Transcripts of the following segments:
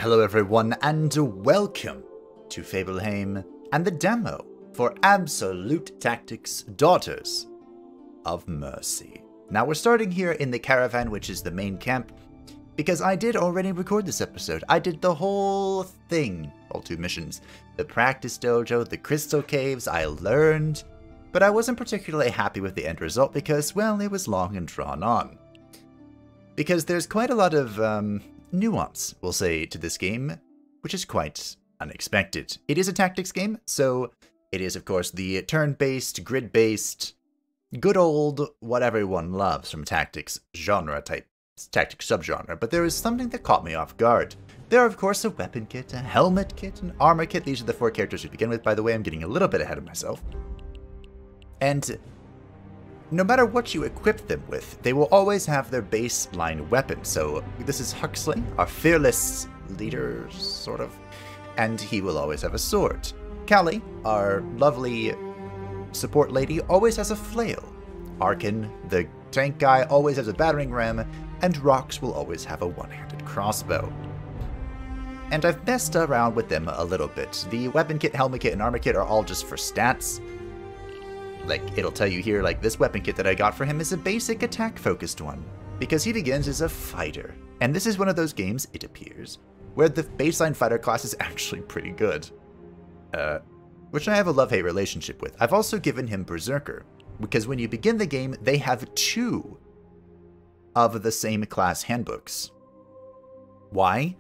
Hello everyone and welcome to Fableheim and the demo for Absolute Tactics Daughters of Mercy. Now we're starting here in the caravan, which is the main camp, because I did already record this episode. I did the whole thing, all 2 missions. The practice dojo, the crystal caves, I learned, but I wasn't particularly happy with the end result because, well, it was long and drawn on. Because there's quite a lot of nuance, we'll say, to this game, which is quite unexpected. It is a tactics game, so it is, of course, the turn-based, grid-based, good old what everyone loves from tactics genre type, tactics subgenre, but there is something that caught me off guard. There are, of course, a weapon kit, a helmet kit, an armor kit. These are the 4 characters we begin with, by the way. I'm getting a little bit ahead of myself. And no matter what you equip them with, they will always have their baseline weapon. So this is Huxley, our fearless leader, sort of, and he will always have a sword. Callie, our lovely support lady, always has a flail. Arkin, the tank guy, always has a battering ram, and Rox will always have a one-handed crossbow. And I've messed around with them a little bit. The weapon kit, helmet kit, and armor kit are all just for stats. Like, it'll tell you here, like, this weapon kit that I got for him is a basic attack-focused one, because he begins as a fighter. And this is one of those games, it appears, where the baseline fighter class is actually pretty good. Which I have a love-hate relationship with. I've also given him Berserker, because when you begin the game, they have 2 of the same class handbooks. Why?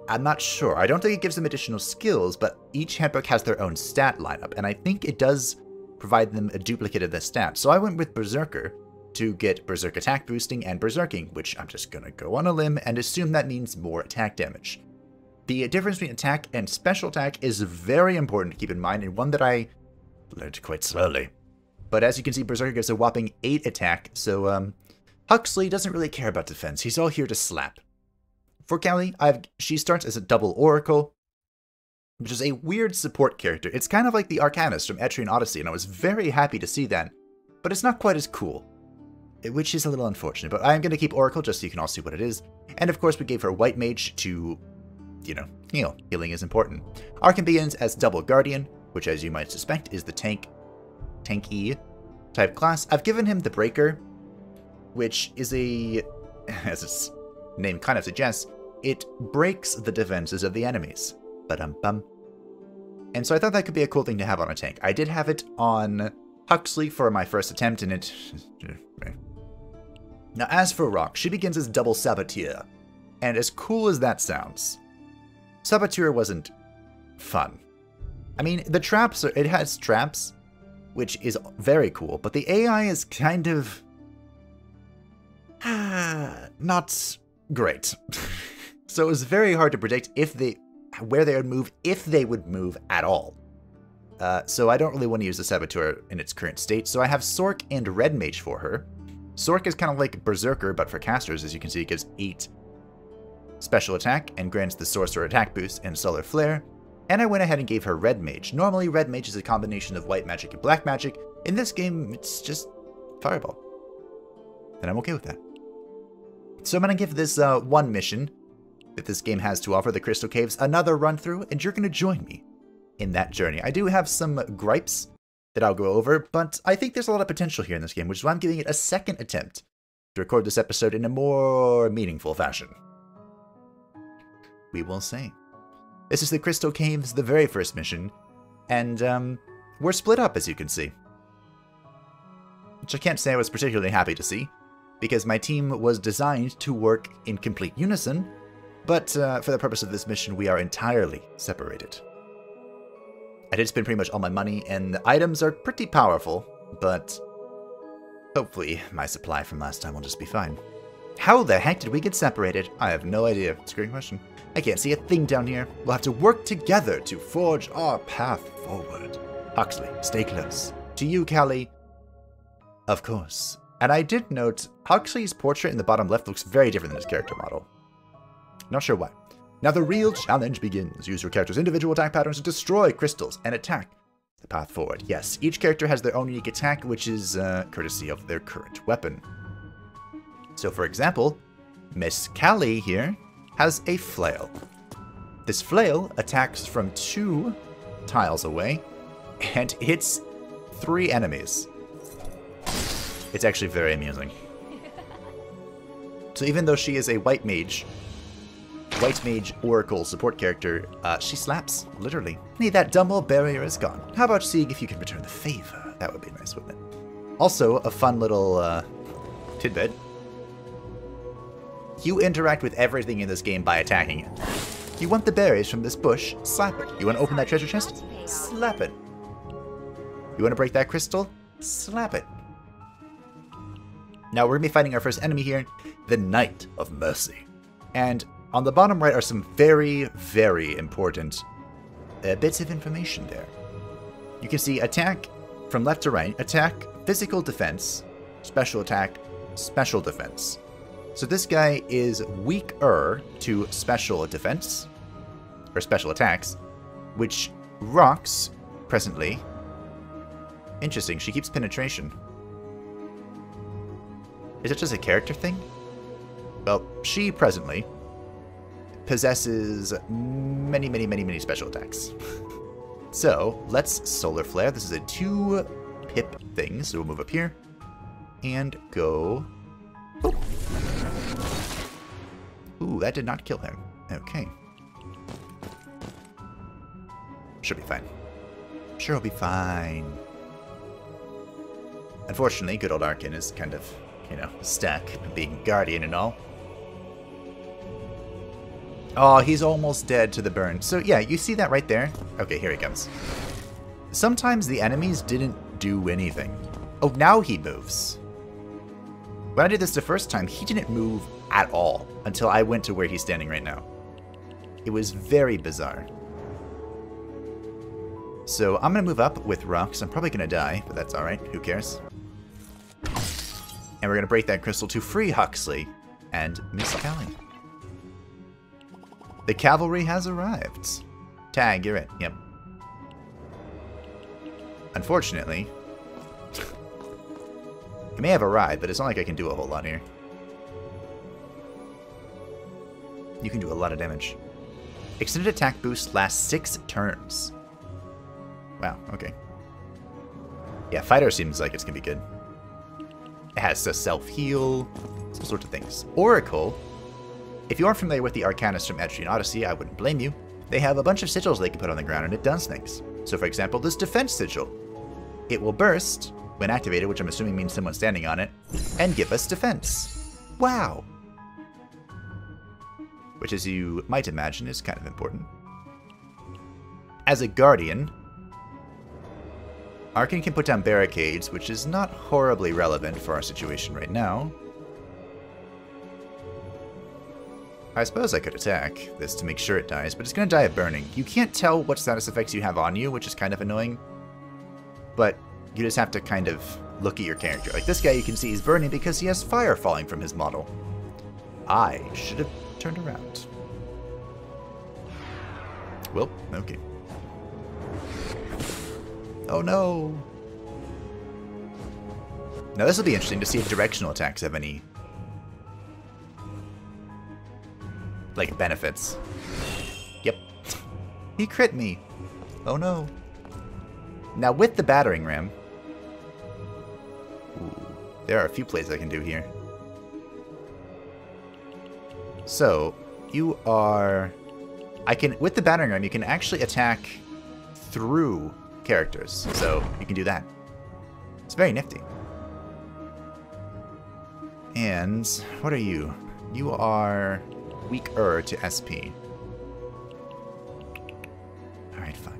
I'm not sure. I don't think it gives them additional skills, but each handbook has their own stat lineup, and I think it does provide them a duplicate of the stats. So I went with Berserker to get Berserk attack boosting and Berserking, which I'm just gonna go on a limb and assume that means more attack damage. The difference between attack and special attack is very important to keep in mind, and one that I learned quite slowly. But as you can see, Berserker gives a whopping 8 attack, so Huxley doesn't really care about defense. He's all here to slap. For Callie, she starts as a double Oracle, which is a weird support character. It's kind of like the Arcanist from Etrian Odyssey, and I was very happy to see that, but it's not quite as cool, which is a little unfortunate. But I'm going to keep Oracle just so you can all see what it is. And of course, we gave her White Mage to, you know, heal. Healing is important. Arkin begins as double Guardian, which, as you might suspect, is the tanky type class. I've given him the Breaker, which is a, as its name kind of suggests, it breaks the defenses of the enemies. Ba-dum-bum. And so I thought that could be a cool thing to have on a tank. I did have it on Huxley for my first attempt, and it... Now, as for Rox, she begins as double Saboteur. And as cool as that sounds, Saboteur wasn't fun. I mean, the traps, it has traps, which is very cool, but the AI is kind of... not great. So it was very hard to predict where they would move, if they would move at all. So I don't really want to use the Saboteur in its current state, so I have Sork and Red Mage for her. Sork is kind of like Berserker, but for casters. As you can see, it gives 8 special attack and grants the Sorcerer attack boost and Solar Flare. And I went ahead and gave her Red Mage. Normally, Red Mage is a combination of white magic and black magic. In this game, it's just Fireball. And I'm okay with that. So I'm going to give this one mission that this game has to offer, the Crystal Caves, another run through, and you're going to join me in that journey. I do have some gripes that I'll go over, but I think there's a lot of potential here in this game, which is why I'm giving it a second attempt to record this episode in a more meaningful fashion. We will see. This is the Crystal Caves, the very first mission, and we're split up, as you can see. Which I can't say I was particularly happy to see, because my team was designed to work in complete unison, but for the purpose of this mission, we are entirely separated. I did spend pretty much all my money, and the items are pretty powerful, but hopefully my supply from last time will just be fine. How the heck did we get separated? I have no idea. It's a great question. I can't see a thing down here. We'll have to work together to forge our path forward. Huxley, stay close. To you, Callie. Of course. And I did note, Huxley's portrait in the bottom left looks very different than his character model. Not sure why. Now the real challenge begins. Use your character's individual attack patterns to destroy crystals and attack the path forward. Yes, each character has their own unique attack, which is courtesy of their current weapon. So for example, Miss Callie here has a flail. This flail attacks from 2 tiles away and hits 3 enemies. It's actually very amusing. So even though she is a white mage oracle support character, she slaps, literally. Hey, that dumb old barrier is gone. How about seeing if you can return the favor? That would be nice, wouldn't it? Also, a fun little tidbit. You interact with everything in this game by attacking it. You want the berries from this bush? Slap it. You want to open that treasure chest? Slap it. You want to break that crystal? Slap it. Now we're going to be fighting our first enemy here, the Knight of Mercy. And on the bottom right are some very, very important bits of information there. You can see attack from left to right, attack, physical defense, special attack, special defense. So this guy is weaker to special defense, or special attacks, which rocks presently. Interesting, she keeps penetration. Is it just a character thing? Well, she presently possesses many, many, many, many special attacks. So, let's Solar Flare. This is a 2 pip thing, so we'll move up here and go. Boop. Ooh, that did not kill him. Okay. Should be fine. Sure, he'll be fine. Unfortunately, good old Arkin is kind of, you know, stuck, being Guardian and all. Oh, he's almost dead to the burn. So yeah, you see that right there? Okay, here he comes. Sometimes the enemies didn't do anything. Oh, now he moves. When I did this the first time, he didn't move at all until I went to where he's standing right now. It was very bizarre. So I'm going to move up with rocks. I'm probably going to die, but that's alright. Who cares? And we're going to break that crystal to free Huxley and Miss Callie. The cavalry has arrived. Tag, you're it. Yep. Unfortunately, it may have arrived, but it's not like I can do a whole lot here. You can do a lot of damage. Extended attack boost lasts 6 turns. Wow, okay. Yeah, fighter seems like it's gonna be good. It has a self-heal, some sorts of things. Oracle, if you aren't familiar with the Arcanist from Etrian Odyssey, I wouldn't blame you. They have a bunch of sigils they can put on the ground and it does things. So for example, this defense sigil. It will burst when activated, which I'm assuming means someone's standing on it, and give us defense. Wow! Which, as you might imagine, is kind of important. As a Guardian, Arkin can put down barricades, which is not horribly relevant for our situation right now. I suppose I could attack this to make sure it dies, but it's going to die of burning. You can't tell what status effects you have on you, which is kind of annoying. But you just have to kind of look at your character. Like this guy, you can see he's burning because he has fire falling from his model. I should have turned around. Well, okay. Oh no! Now this will be interesting to see if directional attacks have any, like, benefits. Yep. He crit me! Oh no. Now with the battering ram, ooh, there are a few plays I can do here. So, you are... with the battering ram, you can actually attack through characters, so you can do that. It's very nifty. And what are you? You are weaker to SP. Alright, fine.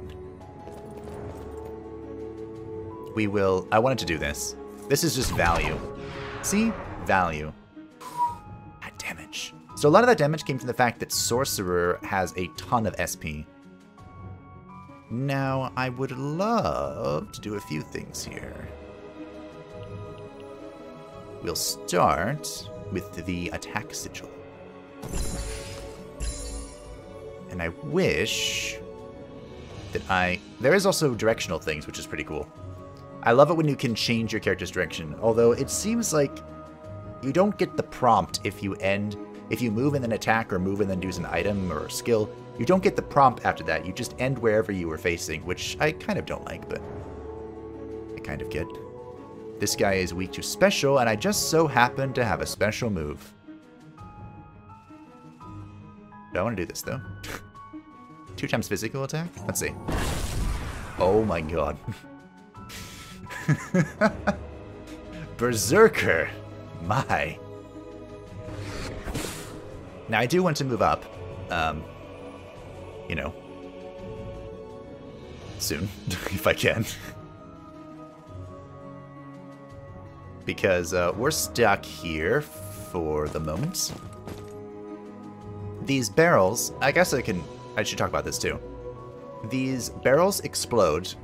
We will... I wanted to do this. This is just value. See? Value. That damage. So a lot of that damage came from the fact that Sorcerer has a ton of SP. Now, I would love to do a few things here. We'll start with the attack sigil. And I wish that there is also directional things, which is pretty cool. I love it when you can change your character's direction, although it seems like you don't get the prompt if you end if you move and then attack or move and then use an item or a skill, you don't get the prompt after that. You just end wherever you were facing, which I kind of don't like, but I kind of get. This guy is weak to special, and I just so happen to have a special move. I want to do this, though. 2 times physical attack? Let's see. Oh my god. Berserker! My. Now, I do want to move up. You know. Soon, if I can. Because we're stuck here for the moment. These barrels, I guess I should talk about this too. These barrels explode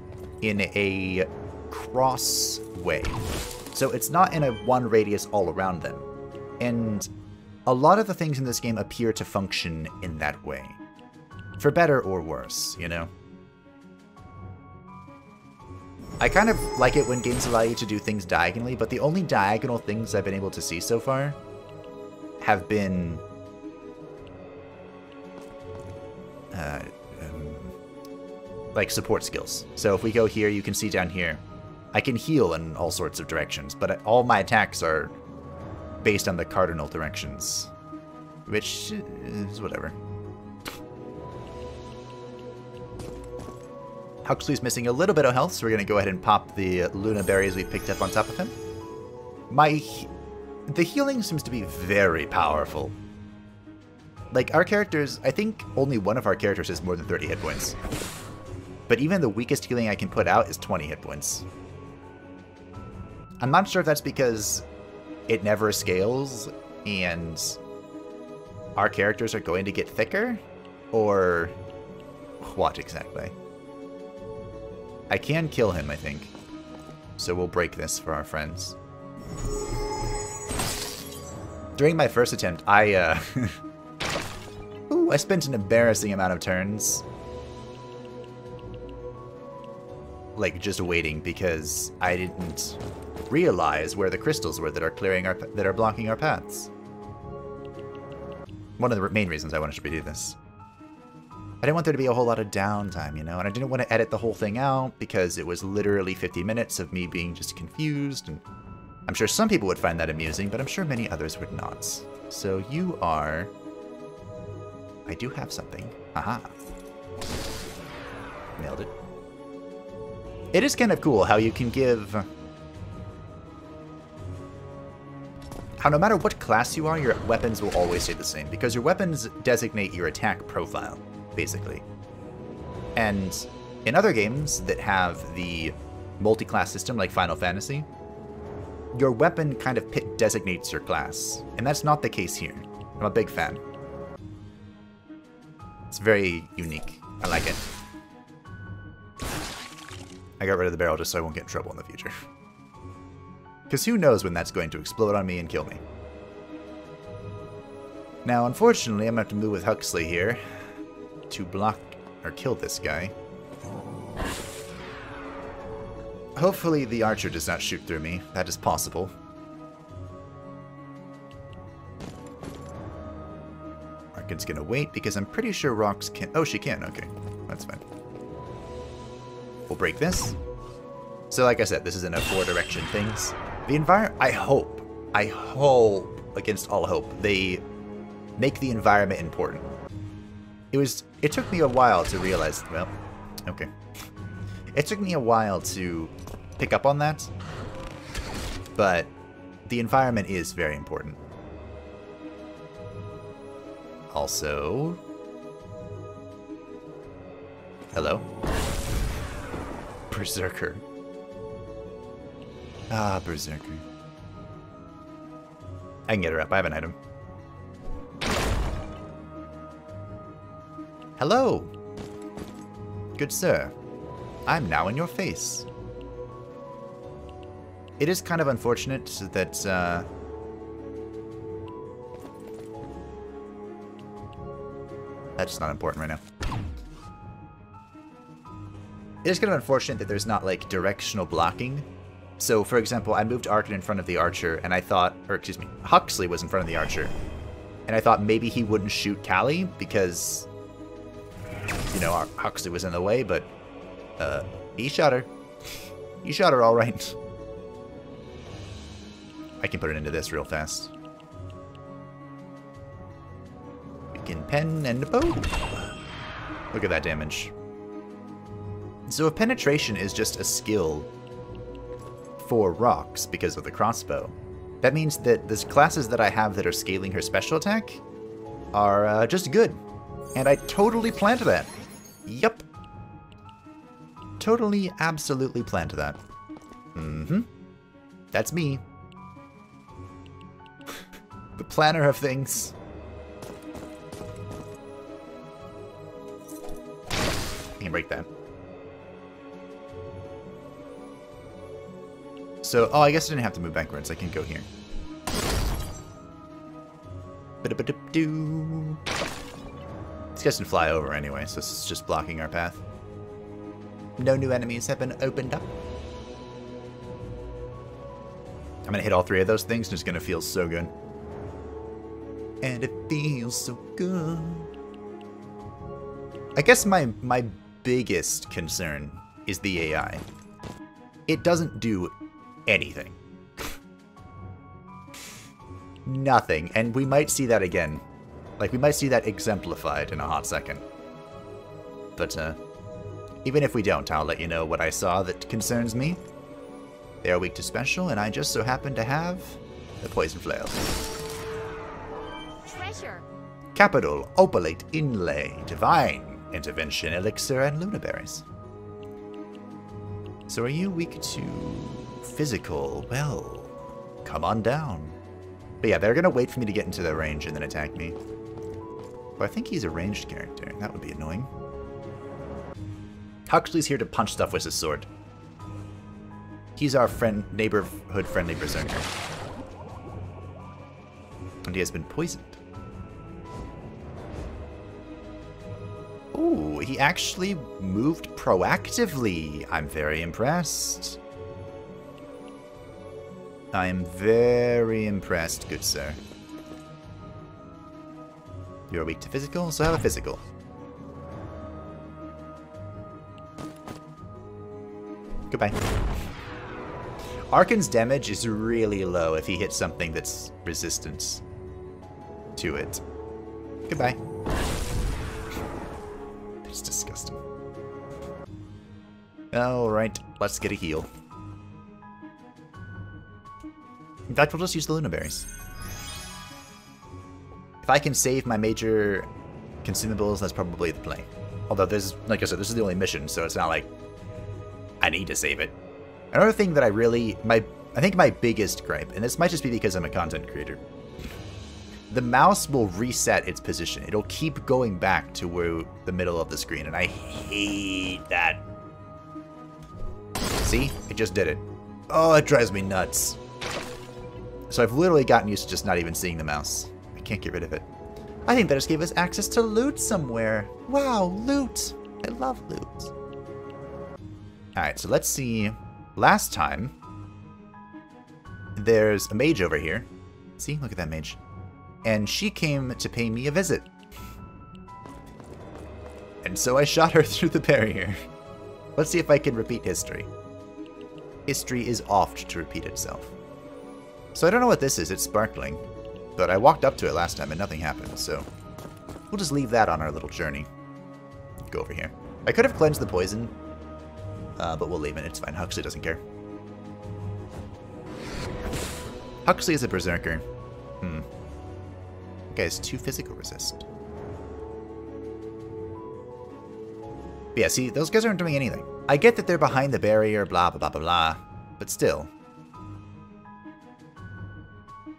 in a cross way. So it's not in a one radius all around them. And a lot of the things in this game appear to function in that way. For better or worse, you know? I kind of like it when games allow you to do things diagonally, but the only diagonal things I've been able to see so far have been like support skills. So if we go here, you can see down here, I can heal in all sorts of directions, but all my attacks are based on the cardinal directions, which is whatever. Huxley's missing a little bit of health, so we're going to go ahead and pop the Luna berries we picked up on top of him. The healing seems to be very powerful. Like, our characters, I think only one of our characters has more than 30 hit points. But even the weakest healing I can put out is 20 hit points. I'm not sure if that's because it never scales and our characters are going to get thicker, or what exactly. I can kill him, I think. So we'll break this for our friends. During my first attempt, I spent an embarrassing amount of turns like just waiting because I didn't realize where the crystals were that are blocking our paths. One of the main reasons I wanted to redo this. I didn't want there to be a whole lot of downtime, you know, and I didn't want to edit the whole thing out because it was literally 50 minutes of me being just confused, and I'm sure some people would find that amusing, but I'm sure many others would not. So you are... I do have something. Aha. Nailed it. It is kind of cool how you can give... How no matter what class you are, your weapons will always stay the same, because your weapons designate your attack profile, basically. And in other games that have the multi-class system, like Final Fantasy, your weapon kind of designates your class, and that's not the case here. I'm a big fan. It's very unique. I like it. I got rid of the barrel just so I won't get in trouble in the future. Because who knows when that's going to explode on me and kill me. Now, unfortunately, I'm going to have to move with Huxley here to block or kill this guy. Hopefully the archer does not shoot through me. That is possible. Arkin's going to wait because I'm pretty sure rocks can... Oh, she can. Okay, that's fine. We'll break this. So like I said, this is in a 4-direction things. The environment, I hope, against all hope, they make the environment important. It took me a while to realize, well, okay. It took me a while to pick up on that, but the environment is very important. Also, hello? Berserker. Ah, Berserker. I can get her up. I have an item. Hello! Good sir. I'm now in your face. It is kind of unfortunate that, that's not important right now. It is kind of unfortunate that there's not, like, directional blocking. So, for example, I moved Arkin in front of the archer, and I thought, or excuse me, Huxley was in front of the archer. And I thought maybe he wouldn't shoot Callie because, you know, our Huxley was in the way, but he shot her. He shot her all right. I can put it into this real fast. We can pen and boom. Look at that damage. So if penetration is just a skill for rocks because of the crossbow, that means that the classes that I have that are scaling her special attack are just good. And I totally planned that. Yup. Totally, absolutely planned that. Mm-hmm. That's me. The planner of things. I can break that. So, oh, I guess I didn't have to move backwards. I can go here. Ba-da-ba-da-doo. These guys can fly over anyway, so this is just blocking our path. No new enemies have been opened up. I'm gonna hit all three of those things, and it's gonna feel so good. And it feels so good. I guess my biggest concern is the AI. It doesn't do anything. Nothing. And we might see that again. Like, we might see that exemplified in a hot second. But, even if we don't, I'll let you know what I saw that concerns me. They are weak to special, and I just so happen to have the poison flail. Treasure. Capital, opalate, inlay, divine, intervention, elixir, and lunaberries. So are you weak to physical? Well, come on down. But yeah, they're gonna wait for me to get into their range and then attack me. Well, I think he's a ranged character. That would be annoying. Huxley's here to punch stuff with his sword. He's our neighborhood-friendly berserker. And he has been poisoned. Ooh, he actually moved proactively. I'm very impressed. I am very impressed, good sir. You're weak to physical, so have a physical. Goodbye. Arkan's damage is really low if he hits something that's resistant to it. Goodbye. It's disgusting. Alright, let's get a heal. In fact, we'll just use the lunaberries. If I can save my major consumables, that's probably the play. Although there's, like I said, this is the only mission, so it's not like I need to save it. Another thing that I think my biggest gripe, and this might just be because I'm a content creator, the mouse will reset its position. It'll keep going back to where the middle of the screen, and I hate that. See? It just did it. Oh, it drives me nuts. So I've literally gotten used to just not even seeing the mouse. I can't get rid of it. I think that just gave us access to loot somewhere. Wow, loot. I love loot. Alright, so let's see. Last time, there's a mage over here. See? Look at that mage. And she came to pay me a visit. And so I shot her through the barrier. Let's see if I can repeat history. History is oft to repeat itself. So I don't know what this is, it's sparkling. But I walked up to it last time and nothing happened, so we'll just leave that on our little journey. Go over here. I could have cleansed the poison, but we'll leave it, it's fine. Huxley doesn't care. Huxley is a berserker. That guy has 2 physical resist. But yeah, see, those guys aren't doing anything. I get that they're behind the barrier, blah, blah, blah, blah, blah, but still.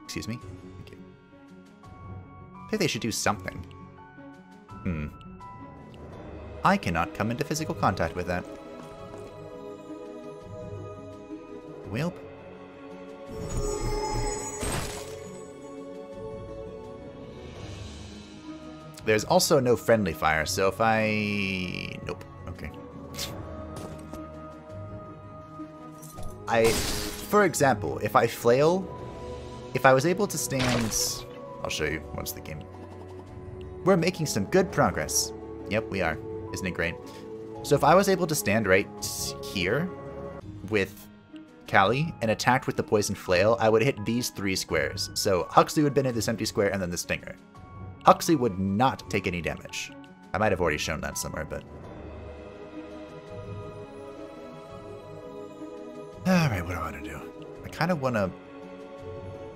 Excuse me? Thank you. I think they should do something. I cannot come into physical contact with that. Welp. There's also no friendly fire, so if I... Nope. Okay. For example, if I flail, if I was able to stand I'll show you once the game... We're making some good progress. Yep, we are. Isn't it great? So if I was able to stand right here with Callie and attacked with the Poison Flail, I would hit these 3 squares. So Huxley would have been in this empty square and then the Stinger. Huxley would not take any damage. I might have already shown that somewhere, but... Alright, what do I want to do? I kind of want to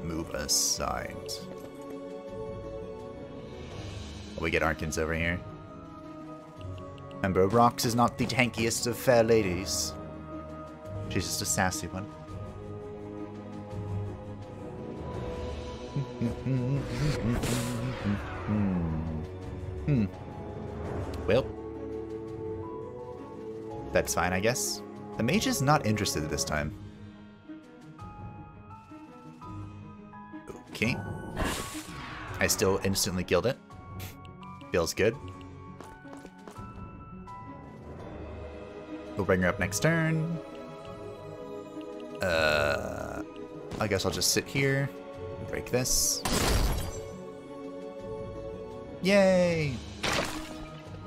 move aside. We get Arkans over here. Remember, Rox is not the tankiest of fair ladies. She's just a sassy one. Well, that's fine, I guess. The mage is not interested this time. Okay. I still instantly killed it. Feels good. We'll bring her up next turn. I guess I'll just sit here. Break this. Yay!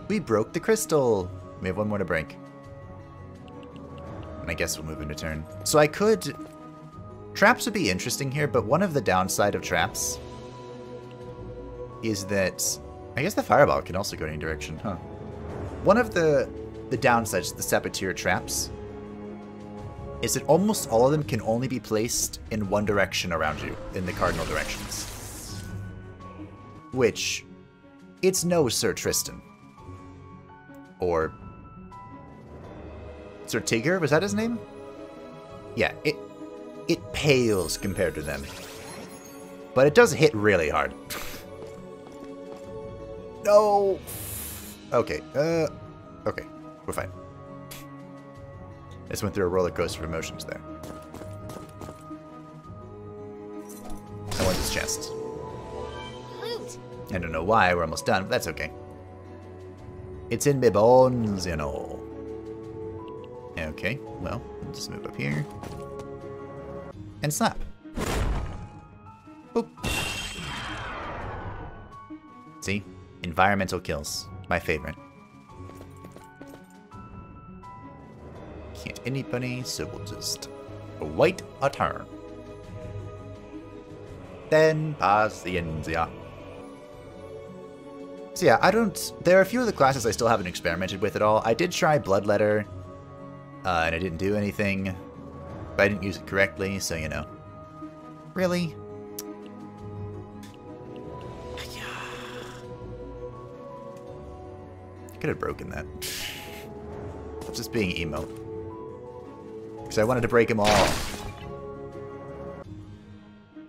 We broke the crystal. We have one more to break. And I guess we'll move into turn. So I could... Traps would be interesting here, but one of the downside of traps is that... I guess the fireball can also go any direction, huh? One of the downsides to the Saboteur traps is that almost all of them can only be placed in one direction around you, in the cardinal directions. Which, it's no Sir Tristan. Or Sir Tigger, was that his name? Yeah, it pales compared to them. But it does hit really hard. No! Okay, okay, we're fine. I just went through a roller coaster of emotions there. I want this chest. I don't know why, we're almost done, but that's okay. It's in my bones, you know. Okay, well, we'll just move up here. And slap. Boop. See? Environmental kills. My favorite. Can't anybody, so we'll just wait a turn. Then paciencia. So yeah, there are a few of the classes I still haven't experimented with at all. I did try Bloodletter, and I didn't do anything. But I didn't use it correctly, so you know. Really? I could have broken that. I was just being emo. Because I wanted to break them all.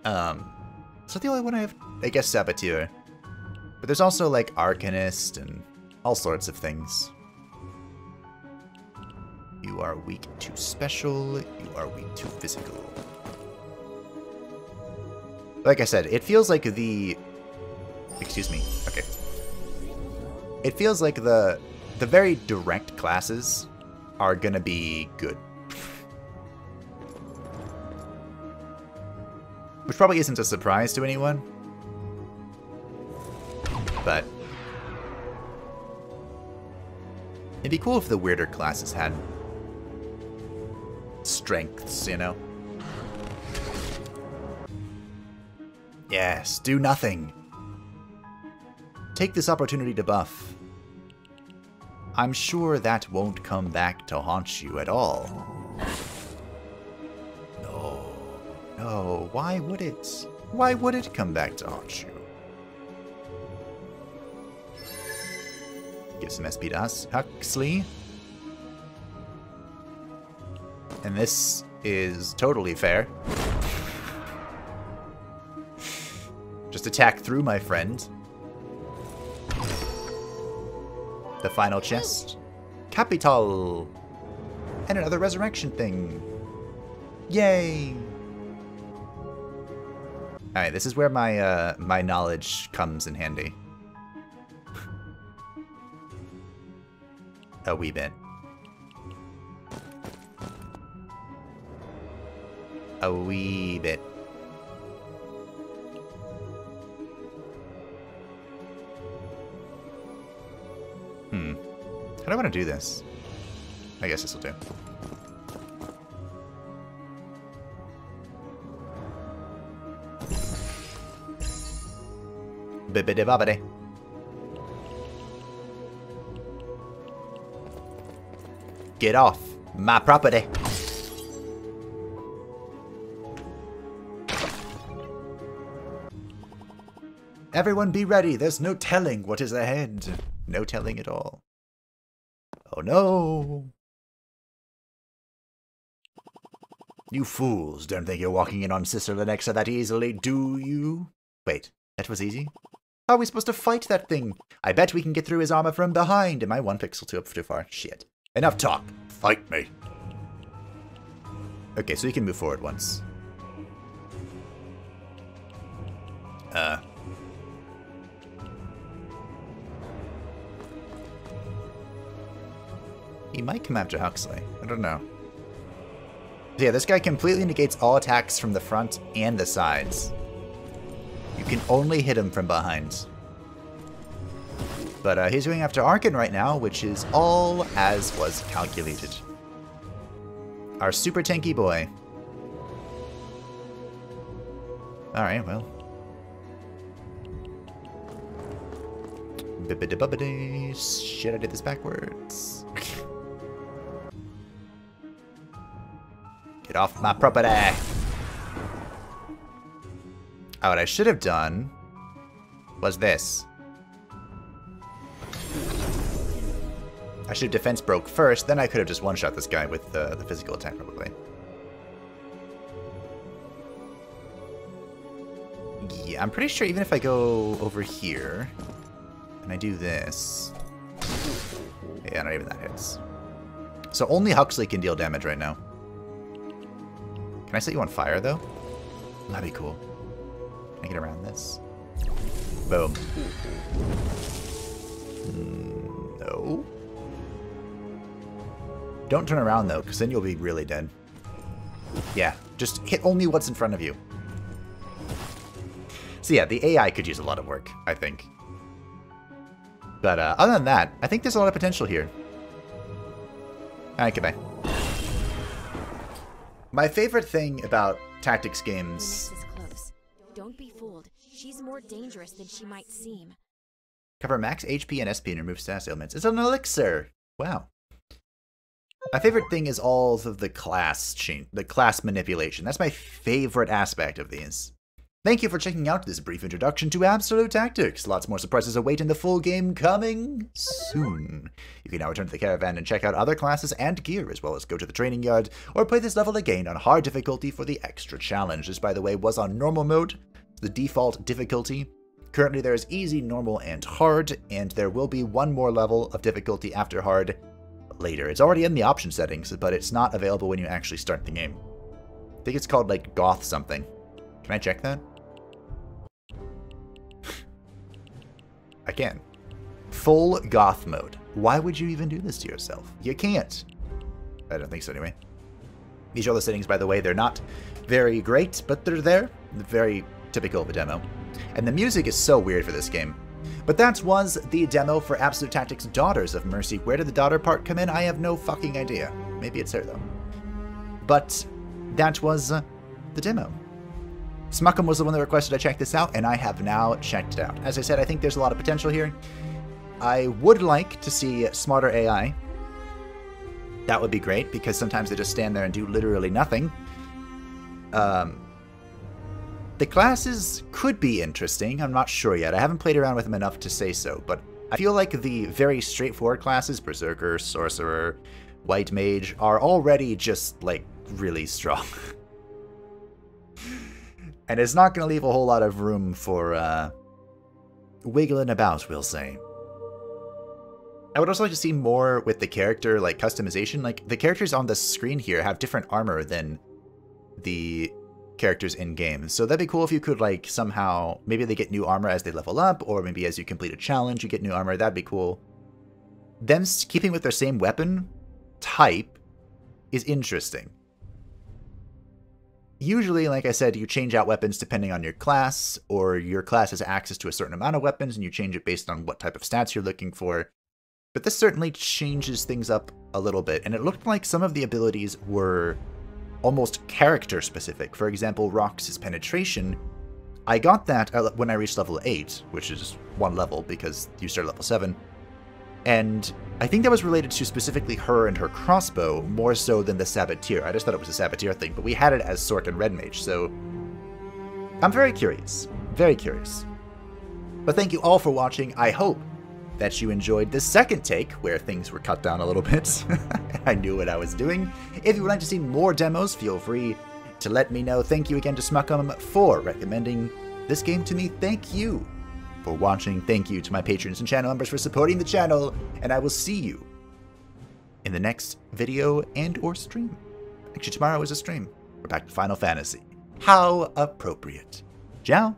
So the only one I have, I guess, Saboteur. But there's also, like, Arcanist and all sorts of things. You are weak to special, you are weak to physical. Like I said, it feels like the... Excuse me, okay. It feels like the very direct classes are gonna be good. Which probably isn't a surprise to anyone. But it'd be cool if the weirder classes had strengths, you know? Yes, do nothing. Take this opportunity to buff. I'm sure that won't come back to haunt you at all. No. No, why would it? Why would it come back to haunt you? Give some SP to us, Huxley. And this is totally fair. Just attack through, my friend. The final chest. Capital! And another resurrection thing. Yay! Alright, this is where my my knowledge comes in handy. A wee bit. A wee bit. How do I want to do this? I guess this will do. Bibbidi bobbidi. Get off my property. Everyone be ready. There's no telling what is ahead. No telling at all. Oh no. You fools don't think you're walking in on Sister Lenexa that easily, do you? Wait, that was easy? How are we supposed to fight that thing? I bet we can get through his armor from behind. Am I 1 pixel too far? Shit. Enough talk. Fight me. Okay, so you can move forward once. He might come after Huxley. I don't know. So yeah, this guy completely negates all attacks from the front and the sides. You can only hit him from behind. But he's going after Arkan right now, which is all as was calculated. Our super tanky boy. Alright, well. Bibbidi bobbidi. Shit, I did this backwards. Get off my property! Oh, what I should have done was this. I should have defense broke first, then I could have just one-shot this guy with the physical attack, probably. Yeah, I'm pretty sure even if I go over here, and I do this... Yeah, not even that hits. So only Huxley can deal damage right now. Can I set you on fire, though? That'd be cool. Can I get around this? Boom. No. Don't turn around, though, because then you'll be really dead. Yeah, just hit only what's in front of you. So yeah, the AI could use a lot of work, I think. But other than that, I think there's a lot of potential here. Alright, goodbye. My favorite thing about tactics games... The Nexus close. Don't be fooled. She's more dangerous than she might seem. Cover max HP and SP and remove status ailments. It's an elixir! Wow. My favorite thing is all of the class manipulation. That's my favorite aspect of these. Thank you for checking out this brief introduction to Absolute Tactics. Lots more surprises await in the full game coming soon. You can now return to the caravan and check out other classes and gear, as well as go to the training yard, or play this level again on hard difficulty for the extra challenge. This, by the way, was on normal mode, the default difficulty. Currently there is easy, normal, and hard, and there will be one more level of difficulty after hard later. It's already in the option settings, but it's not available when you actually start the game. I think it's called, like, Goth something. Can I check that? I can. Full goth mode. Why would you even do this to yourself? You can't. I don't think so anyway. These are all the settings, by the way. They're not very great, but they're there. Very typical of a demo. And the music is so weird for this game. But that was the demo for Absolute Tactics Daughters of Mercy. Where did the daughter part come in? I have no fucking idea. Maybe it's her, though. But that was the demo. Smuckum was the one that requested I check this out, and I have now checked it out. As I said, I think there's a lot of potential here. I would like to see smarter AI. That would be great, because sometimes they just stand there and do literally nothing. The classes could be interesting. I'm not sure yet. I haven't played around with them enough to say so, but I feel like the very straightforward classes, Berserker, Sorcerer, White Mage, are already just, like, really strong. And it's not going to leave a whole lot of room for wiggling about, we'll say. I would also like to see more with the character, like, customization. Like, the characters on the screen here have different armor than the characters in-game. So that'd be cool if you could, like, somehow... Maybe they get new armor as they level up, or maybe as you complete a challenge you get new armor. That'd be cool. Them keeping with their same weapon type is interesting. Usually, like I said, you change out weapons depending on your class, or your class has access to a certain amount of weapons, and you change it based on what type of stats you're looking for. But this certainly changes things up a little bit, and it looked like some of the abilities were almost character specific. For example, Rox's penetration, I got that when I reached level 8, which is one level because you start at level 7, and I think that was related to specifically her and her crossbow more so than the Sabatier. I just thought it was a Sabatier thing, but we had it as Sork and Red Mage, so I'm very curious. Very curious. But thank you all for watching. I hope that you enjoyed this second take, where things were cut down a little bit. I knew what I was doing. If you would like to see more demos, feel free to let me know. Thank you again to Smuckum for recommending this game to me. Thank you for watching. Thank you to my patrons and channel members for supporting the channel, and I will see you in the next video and or stream. Actually, tomorrow is a stream. We're back to Final Fantasy. How appropriate. Ciao.